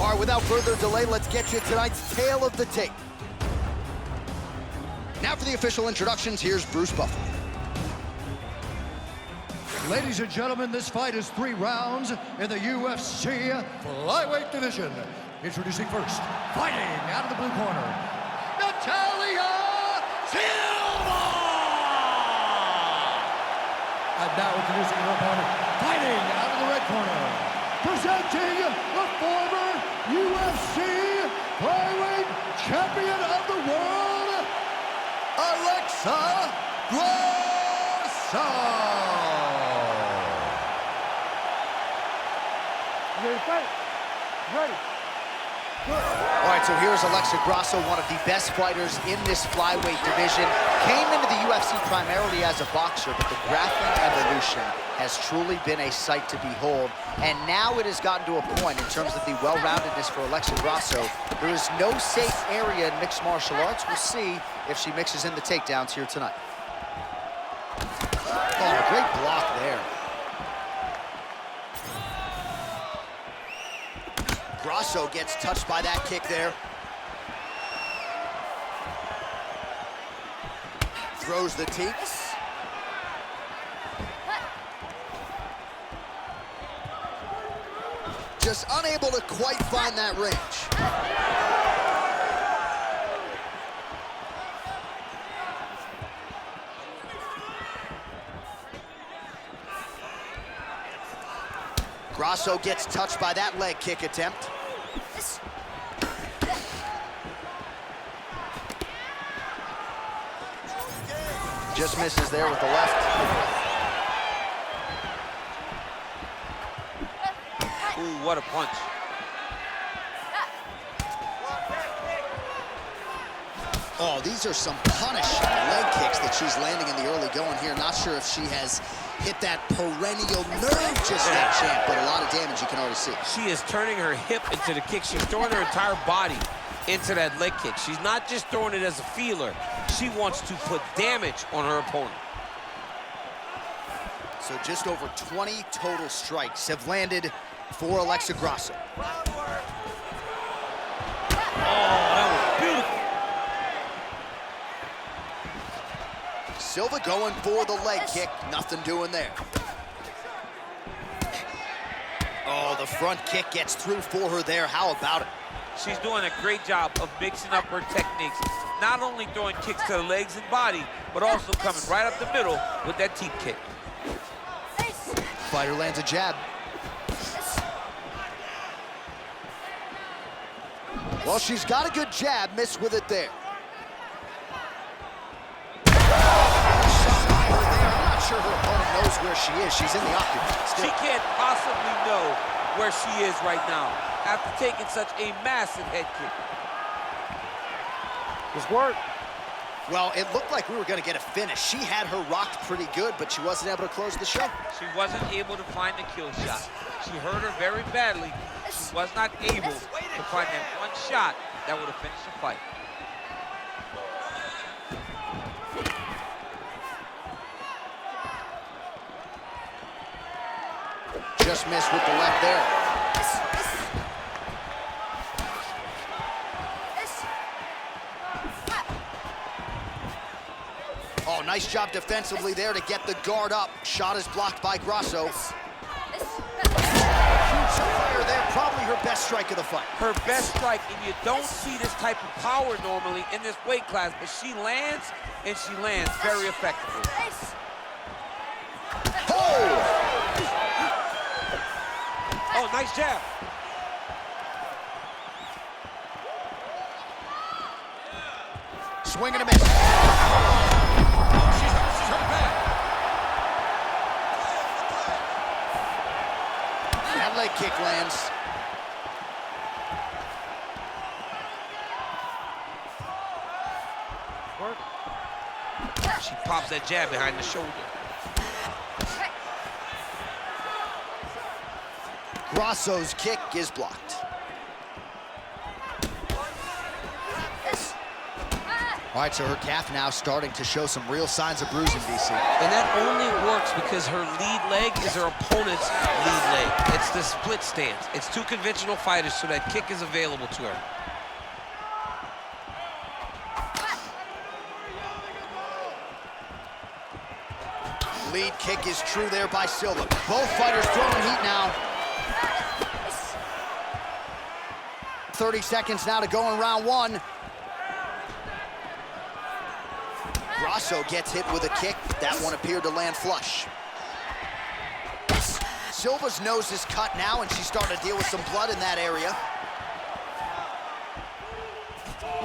All right, without further delay, let's get you tonight's tale of the tape. Now for the official introductions, here's Bruce Buffalo. Ladies and gentlemen, this fight is 3 rounds in the UFC flyweight division. Introducing first, fighting out of the blue corner, Natalia Silva! And now introducing her opponent, fighting out of the red corner, presenting the former UFC flyweight champion of the world, Alexa Grasso! Ready to fight? Ready. All right, so here's Alexa Grasso, one of the best fighters in this flyweight division. Came into the UFC primarily as a boxer, but the grappling evolution has truly been a sight to behold. And now it has gotten to a point in terms of the well-roundedness for Alexa Grasso. There is no safe area in mixed martial arts. We'll see if she mixes in the takedowns here tonight. Oh, great block there. Grasso gets touched by that kick there. Throws the teeps. Just unable to quite find that range. Grasso gets touched by that leg kick attempt. Just misses there with the left. Ooh, what a punch. Oh, these are some punishing leg kicks that she's landing in the early going here. Not sure if she has hit that perennial nerve just yet, champ, but a lot of damage you can already see. She is turning her hip into the kick. She's throwing her entire body into that leg kick. She's not just throwing it as a feeler. She wants to put damage on her opponent. So just over 20 total strikes have landed for Alexa Grasso. Oh, that was beautiful. Silva going for the leg kick. Nothing doing there. Oh, the front kick gets through for her there. How about it? She's doing a great job of mixing up her techniques. Not only throwing kicks to the legs and body, but also coming right up the middle with that teep kick. Fighter lands a jab. Well, she's got a good jab, missed with it there. I'm not sure her opponent knows where she is. She's in the octagon still. She can't possibly know where she is right now after taking such a massive head kick. Just work. Well, it looked like we were going to get a finish. She had her rocked pretty good, but she wasn't able to close the show. She wasn't able to find the kill shot. She hurt her very badly. She was not able to find that one shot that would have finished the fight. Just missed with the left there. Oh, nice job defensively there to get the guard up. Shot is blocked by Grasso. Shoots a fire there, probably her best strike of the fight. Her best strike, and you don't see this type of power normally in this weight class, but she lands, and she lands very effectively. Oh, nice jab. Swing and a miss. She's hurt bad. That leg kick lands. Work. She pops that jab behind the shoulder. Grasso's kick is blocked. All right, so her calf now starting to show some real signs of bruising, DC. And that only works because her lead leg is her opponent's lead leg. It's the split stance. It's two conventional fighters, so that kick is available to her. Lead kick is true there by Silva. Both fighters throwing heat now. 30 seconds now to go in round one. Grasso gets hit with a kick. That one appeared to land flush. Silva's nose is cut now, and she's starting to deal with some blood in that area.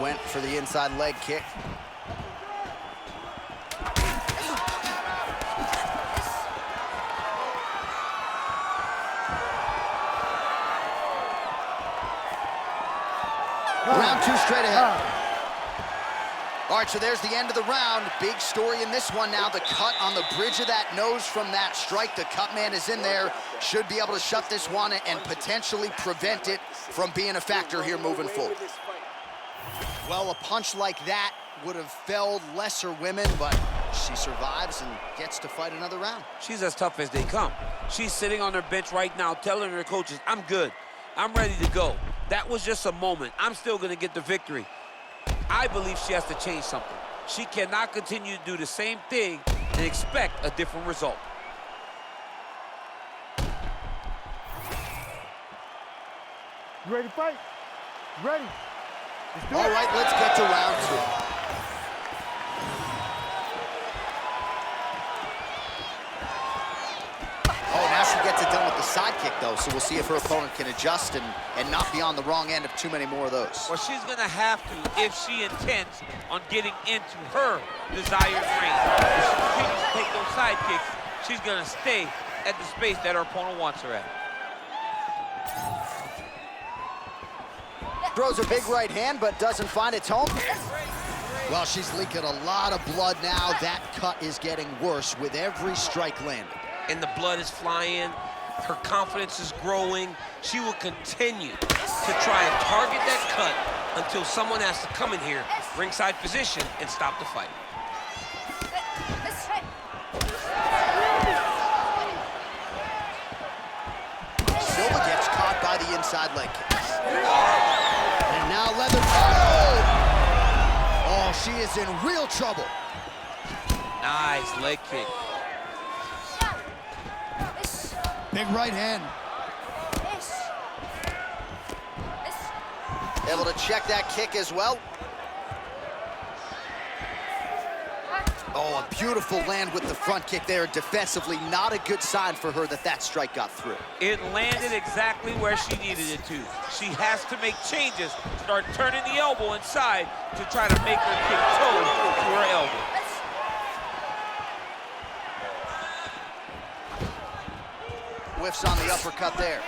Went for the inside leg kick. Round two straight ahead. All right, so there's the end of the round. Big story in this one now. The cut on the bridge of that nose from that strike. The cut man is in there. Should be able to shut this one and potentially prevent it from being a factor here moving forward. Well, a punch like that would have felled lesser women, but she survives and gets to fight another round. She's as tough as they come. She's sitting on her bench right now telling her coaches, I'm good. I'm ready to go. That was just a moment. I'm still going to get the victory. I believe she has to change something. She cannot continue to do the same thing and expect a different result. You ready to fight? You ready? Let's do it. All right, let's get to round two. Oh, now she gets it done with the side kick, though, so we'll see if her opponent can adjust and not be on the wrong end of too many more of those. Well, she's going to have to if she intends on getting into her desired range. If she continues to take those side kicks, she's going to stay at the space that her opponent wants her at. Throws a big right hand, but doesn't find its home. Well, she's leaking a lot of blood now. That cut is getting worse with every strike landed. And the blood is flying. Her confidence is growing. She will continue to try and target that cut until someone has to come in here, ringside position, and stop the fight. Silva gets caught by the inside leg kick. And now leather. Oh, she is in real trouble. Nice leg kick. Big right hand. Able to check that kick as well. Oh, a beautiful land with the front kick there. Defensively, not a good sign for her that that strike got through. It landed exactly where she needed it to. She has to make changes, start turning the elbow inside to try to make her kick toe to her elbow. Whiffs on the uppercut there.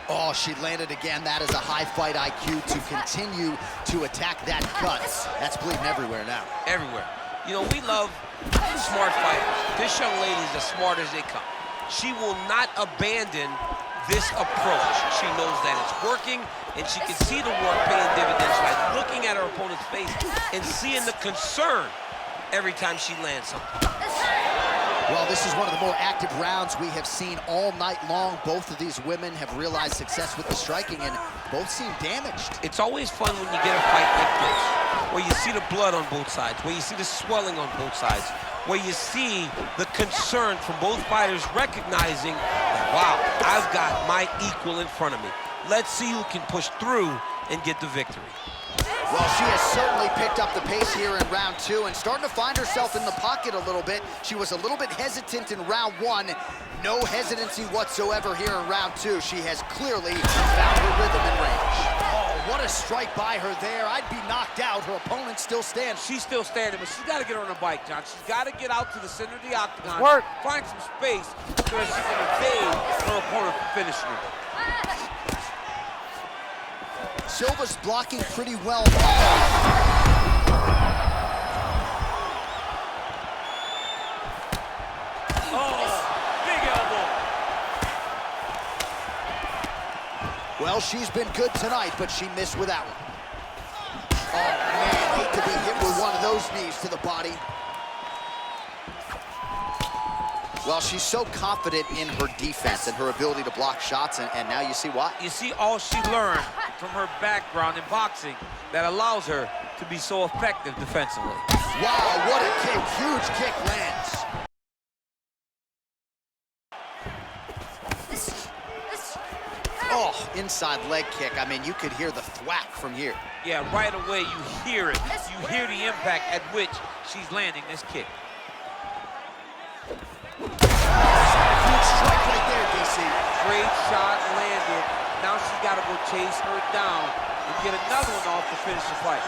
Oh, she landed again. That is a high fight IQ to continue to attack that cut. That's bleeding everywhere now. Everywhere. You know, we love smart fighters. This young lady is as smart as they come. She will not abandon this approach. She knows that it's working, and she can see the work paying dividends by looking at her opponent's face and seeing the concern every time she lands something. Well, this is one of the more active rounds we have seen all night long. Both of these women have realized success with the striking, and both seem damaged. It's always fun when you get a fight like this, where you see the blood on both sides, where you see the swelling on both sides, where you see the concern from both fighters recognizing, wow, I've got my equal in front of me. Let's see who can push through and get the victory. Well, she has certainly picked up the pace here in round two and starting to find herself in the pocket a little bit. She was a little bit hesitant in round one. No hesitancy whatsoever here in round two. She has clearly found her rhythm and range. Oh, what a strike by her there. I'd be knocked out. Her opponent still stands. She's still standing, but she's got to get on her bike, John. She's got to get out to the center of the octagon, find some space so that she can evade her opponent from finishing her. Silva's blocking pretty well. Big elbow. Well, she's been good tonight, but she missed with that one. Oh, man, hate to be hit with one of those knees to the body. Well, she's so confident in her defense and her ability to block shots, and now you see why. You see all she learned from her background in boxing that allows her to be so effective defensively. Wow, what a kick. Huge kick lands. Oh, inside leg kick. I mean, you could hear the thwack from here. Yeah, right away you hear it. You hear the impact at which she's landing this kick. Huge strike right there, DC. Great shot landed. Now she's got to go chase her down and get another one off to finish the fight.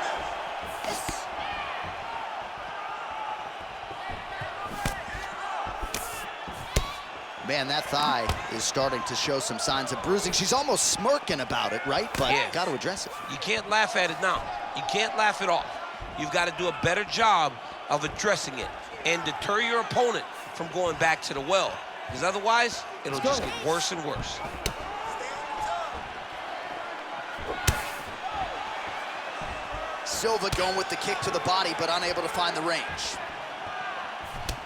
Man, that thigh is starting to show some signs of bruising. She's almost smirking about it, right? But yeah, got to address it. You can't laugh at it now. You can't laugh it off. You've got to do a better job of addressing it and deter your opponent from going back to the well, because otherwise it'll just get worse and worse. Silva going with the kick to the body, but unable to find the range.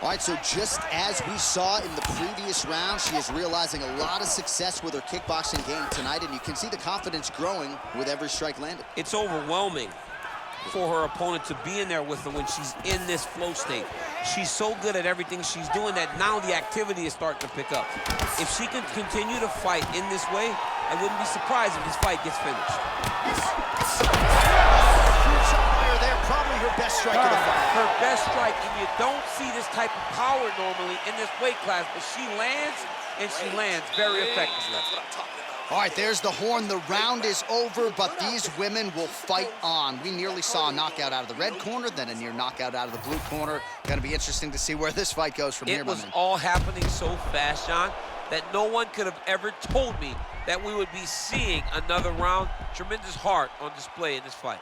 All right, so just as we saw in the previous round, she is realizing a lot of success with her kickboxing game tonight, and you can see the confidence growing with every strike landed. It's overwhelming for her opponent to be in there with her when she's in this flow state. She's so good at everything she's doing that now the activity is starting to pick up. If she can continue to fight in this way, I wouldn't be surprised if this fight gets finished. Huge shot by her there, probably her best strike of the fight. Her best strike, and you don't see this type of power normally in this weight class, but she lands, and she lands very effectively. That's what I'm talking about. All right, there's the horn. The round is over, but these women will fight on. We nearly saw a knockout out of the red corner, then a near knockout out of the blue corner. Going to be interesting to see where this fight goes from here, It was all happening so fast, John, that no one could have ever told me that we would be seeing another round. Tremendous heart on display in this fight.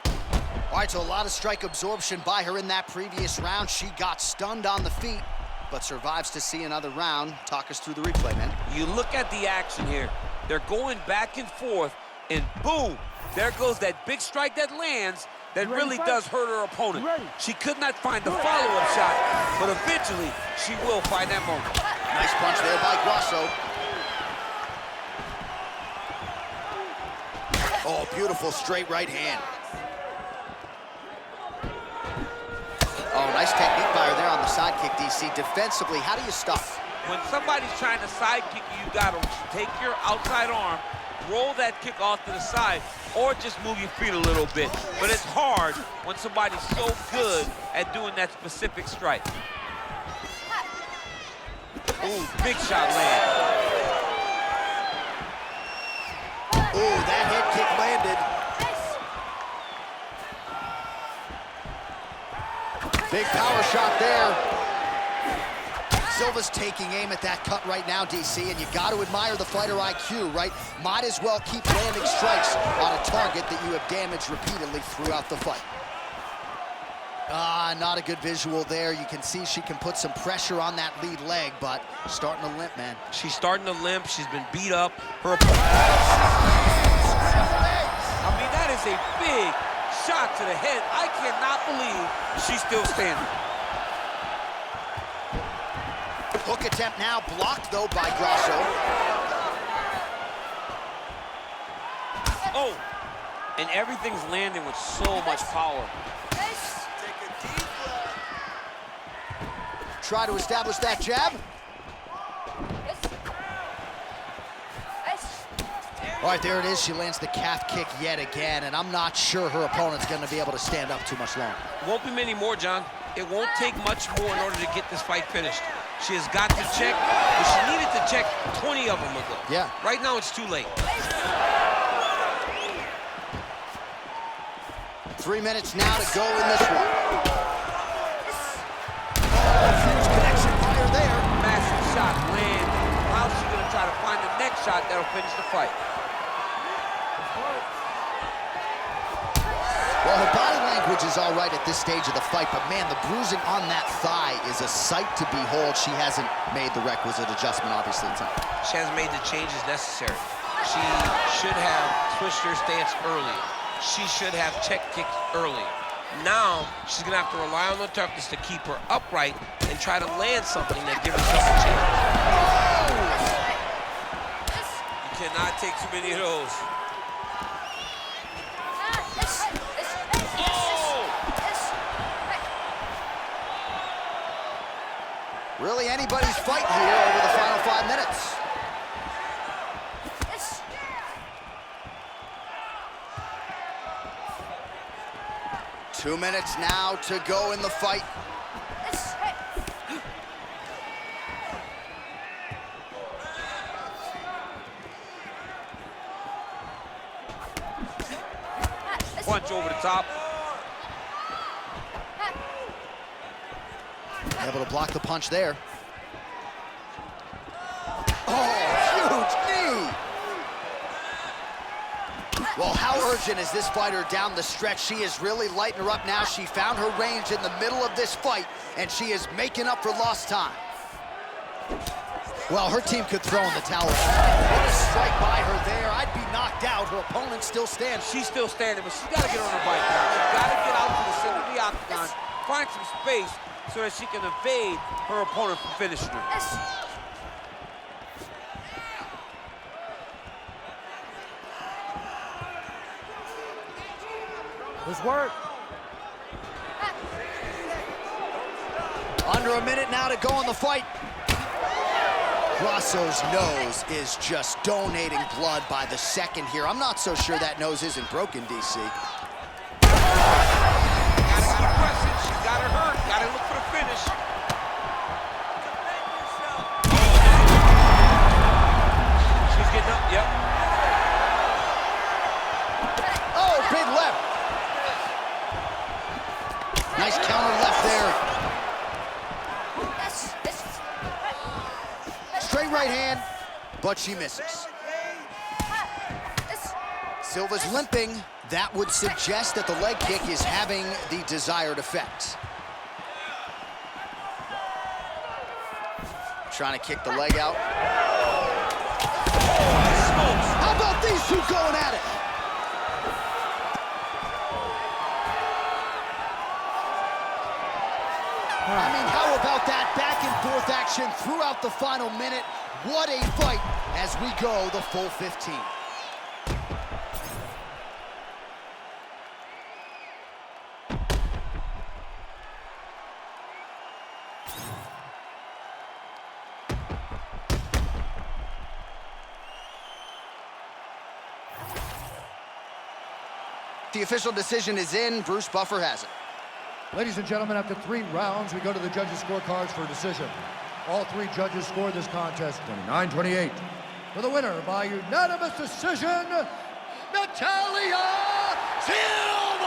All right, so a lot of strike absorption by her in that previous round. She got stunned on the feet, but survives to see another round. Talk us through the replay, man. You look at the action here. They're going back and forth, and boom, there goes that big strike that lands that really does hurt her opponent. She could not find the follow-up shot, but eventually she will find that moment. Nice punch there by Grasso. Oh, beautiful straight right hand. Oh, nice technique by her there on the side kick, DC. Defensively, how do you stop? When somebody's trying to side kick you, you got to take your outside arm, roll that kick off to the side, or just move your feet a little bit. But it's hard when somebody's so good at doing that specific strike. Ooh, big shot land. Ooh, that head kick landed. Big power shot there. Silva's taking aim at that cut right now, DC, and you got to admire the fighter IQ, right? Might as well keep landing strikes on a target that you have damaged repeatedly throughout the fight. Not a good visual there. You can see she can put some pressure on that lead leg, but starting to limp, man. She's starting to limp. She's been beat up. I mean, that is a big shot to the head. I cannot believe she's still standing. Hook attempt now blocked, though, by Grasso. Oh, and everything's landing with so much power. Try to establish that jab. All right, there it is. She lands the calf kick yet again, and I'm not sure her opponent's going to be able to stand up too much longer. Won't be many more, John. It won't take much more in order to get this fight finished. She has got to check, but she needed to check 20 of them ago. Yeah. Right now, it's too late. 3 minutes now to go in this one. Oh, huge connection fire there. Massive shot land. How's she going to try to find the next shot that'll finish the fight? Well, her body language is all right at this stage of the fight, but man, the bruising on that thigh is a sight to behold. She hasn't made the requisite adjustment, obviously, in time. She hasn't made the changes necessary. She should have switched her stance earlier. She should have check kicked earlier. Now, she's gonna have to rely on the toughness to keep her upright and try to land something that gives herself a chance. You cannot take too many of those. Really anybody's fight here over the final 5 minutes. 2 minutes now to go in the fight. Punch over the top. Able to block the punch there. Oh, huge knee! Well, how urgent is this fighter down the stretch? She is really lighting her up now. She found her range in the middle of this fight, and she is making up for lost time. Well, her team could throw in the towel. What a strike by her there. I'd be knocked out. Her opponent still stands. She's still standing, but she's got to get on her bike now. She's got to get out to the center of the octagon, find some space so that she can evade her opponent from finishing her. Let's work. Under a minute now to go in the fight. Grasso's nose is just donating blood by the second here. I'm not so sure that nose isn't broken, DC. Gotta press it. She's got her hurt. Gotta look for the finish. She's getting up. Yep. Oh, big left. Nice counter left there. Straight right hand, but she misses. Silva's limping. That would suggest that the leg kick is having the desired effect. Trying to kick the leg out. How about these two going at it? I mean, how about that back and forth action throughout the final minute? What a fight as we go the full 15. The official decision is in. Bruce Buffer has it. Ladies and gentlemen, after 3 rounds, we go to the judges' scorecards for a decision. All 3 judges scored this contest 29-28. For the winner by unanimous decision, Natalia Silva!